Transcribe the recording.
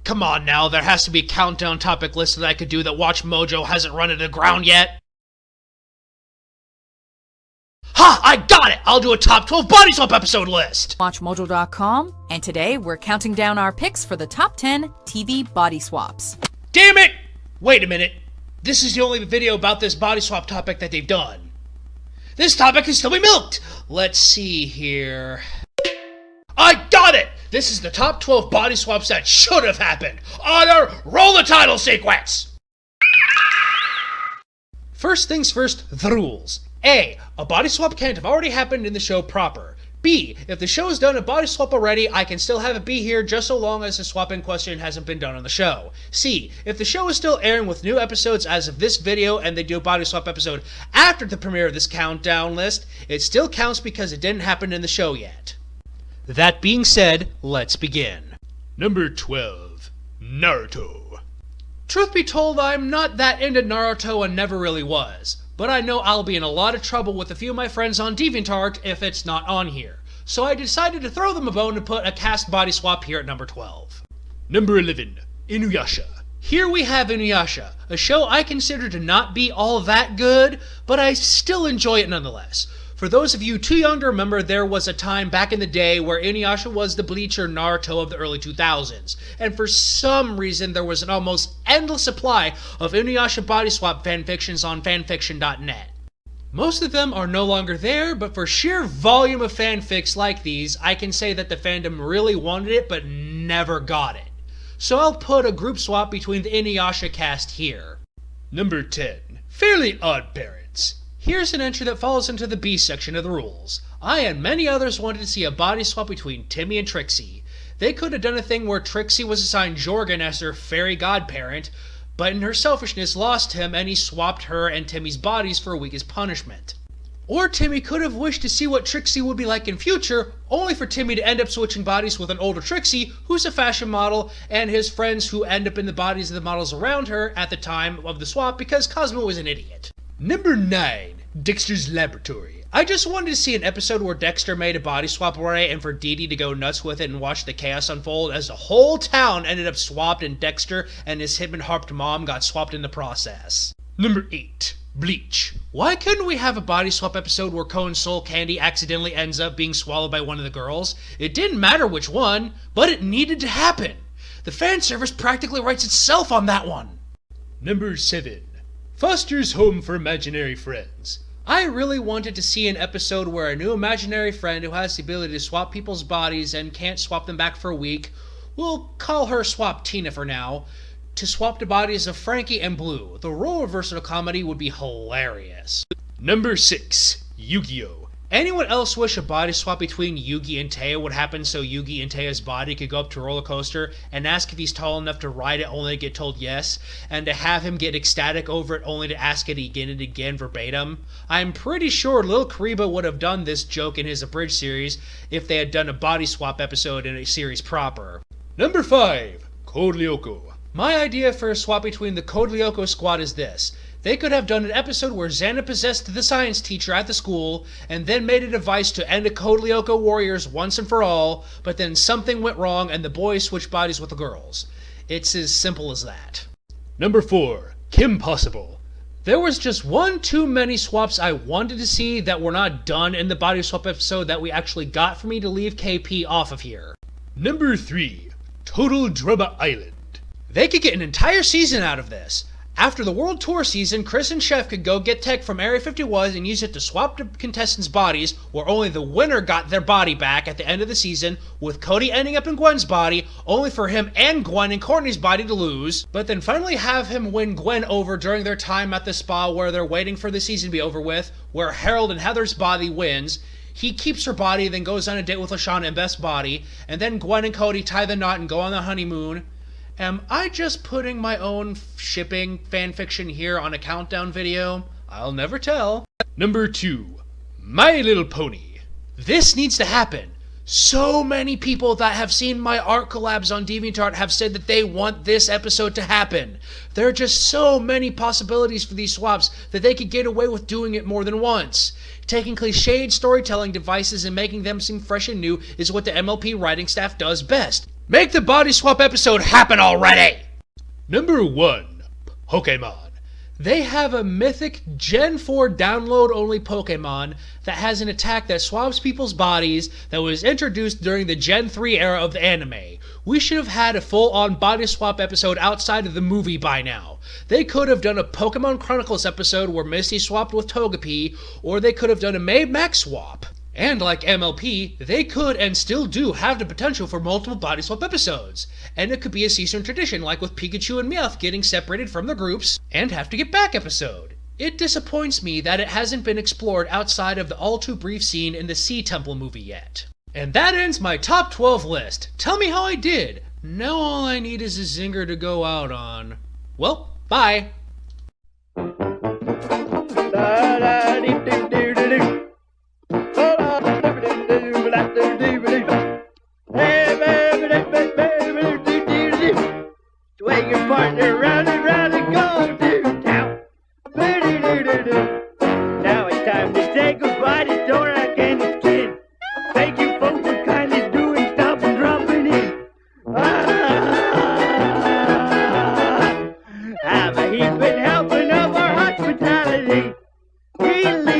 Come on now, there has to be a countdown topic list that I could do that Watch Mojo hasn't run into the ground yet. Ha! I got it! I'll do a top 12 body swap episode list! WatchMojo.com, and today we're counting down our picks for the top 10 TV body swaps. Damn it! Wait a minute. This is the only video about this body swap topic that they've done. This topic can still be milked! Let's see here. I got it! This is the top 12 body swaps that should have happened. Honor, roll the title sequence! First things first, the rules. A body swap can't have already happened in the show proper. B, if the show has done a body swap already, I can still have it be here just so long as the swap in question hasn't been done on the show. C, if the show is still airing with new episodes as of this video and they do a body swap episode after the premiere of this countdown list, it still counts because it didn't happen in the show yet. That being said, let's begin. Number 12, Naruto. Truth be told, I'm not that into Naruto and never really was. But I know I'll be in a lot of trouble with a few of my friends on DeviantArt if it's not on here. So I decided to throw them a bone and put a cast body swap here at number 12. Number 11, Inuyasha. Here we have Inuyasha, a show I consider to not be all that good, but I still enjoy it nonetheless. For those of you too young to remember, there was a time back in the day where Inuyasha was the Bleacher Naruto of the early 2000s, and for some reason there was an almost endless supply of Inuyasha body swap fanfictions on fanfiction.net. Most of them are no longer there, but for sheer volume of fanfics like these, I can say that the fandom really wanted it but never got it. So I'll put a group swap between the Inuyasha cast here. Number 10, Fairly Odd Parents. Here's an entry that falls into the B section of the rules. I and many others wanted to see a body swap between Timmy and Trixie. They could have done a thing where Trixie was assigned Jorgen as her fairy godparent, but in her selfishness lost him and he swapped her and Timmy's bodies for a week as punishment. Or Timmy could have wished to see what Trixie would be like in future, only for Timmy to end up switching bodies with an older Trixie, who's a fashion model, and his friends who end up in the bodies of the models around her at the time of the swap because Cosmo was an idiot. Number 9, Dexter's Laboratory. I just wanted to see an episode where Dexter made a body swap array and for Dee Dee to go nuts with it and watch the chaos unfold as the whole town ended up swapped and Dexter and his hip-and-harped mom got swapped in the process. Number 8, Bleach. Why couldn't we have a body swap episode where Cohen's soul candy accidentally ends up being swallowed by one of the girls? It didn't matter which one, but it needed to happen. The fan service practically writes itself on that one. Number 7, Foster's Home for Imaginary Friends. I really wanted to see an episode where a new imaginary friend who has the ability to swap people's bodies and can't swap them back for a week, we'll call her Swap Tina for now, to swap the bodies of Frankie and Blue. The role reversal comedy would be hilarious. Number 6, Yu-Gi-Oh! Anyone else wish a body swap between Yugi and Taya would happen so Yugi and Taya's body could go up to a roller coaster and ask if he's tall enough to ride it only to get told yes, and to have him get ecstatic over it only to ask it again and again verbatim? I'm pretty sure Lil Kariba would have done this joke in his Abridged series if they had done a body swap episode in a series proper. Number 5, Code Lyoko. My idea for a swap between the Code Lyoko squad is this. They could have done an episode where Xana possessed the science teacher at the school and then made a device to end the Code Lyoko warriors once and for all, but then something went wrong and the boys switched bodies with the girls. It's as simple as that. Number 4, Kim Possible. There was just one too many swaps I wanted to see that were not done in the body swap episode that we actually got for me to leave KP off of here. Number 3, Total Drama Island. They could get an entire season out of this. After the World Tour season, Chris and Chef could go get tech from Area 51 and use it to swap the contestants' bodies, where only the winner got their body back at the end of the season, with Cody ending up in Gwen's body, only for him and Gwen and Courtney's body to lose, but then finally have him win Gwen over during their time at the spa where they're waiting for the season to be over with, where Harold and Heather's body wins. He keeps her body, then goes on a date with Lashana and Beth's body, and then Gwen and Cody tie the knot and go on the honeymoon. Am I just putting my own shipping fanfiction here on a countdown video? I'll never tell. Number 2, My Little Pony. This needs to happen. So many people that have seen my art collabs on DeviantArt have said that they want this episode to happen. There are just so many possibilities for these swaps that they could get away with doing it more than once. Taking cliched storytelling devices and making them seem fresh and new is what the MLP writing staff does best. Make the body swap episode happen already! Number 1. Pokemon. They have a mythic Gen 4 download-only Pokemon that has an attack that swaps people's bodies that was introduced during the Gen 3 era of the anime. We should have had a full-on body swap episode outside of the movie by now. They could have done a Pokemon Chronicles episode where Misty swapped with Togepi, or they could have done a May Max swap. And like MLP, they could and still do have the potential for multiple body swap episodes. And it could be a season tradition like with Pikachu and Meowth getting separated from the groups and have to get back episode. It disappoints me that it hasn't been explored outside of the all too brief scene in the Sea Temple movie yet. And that ends my top 12 list. Tell me how I did. Now all I need is a zinger to go out on. Well, bye. Swing your partner round and round and go to town. Now it's time to say goodbye to Dorak and his kid. Thank you folks for kindly doing stuff and dropping in. Have a heap been helping of our hospitality. We live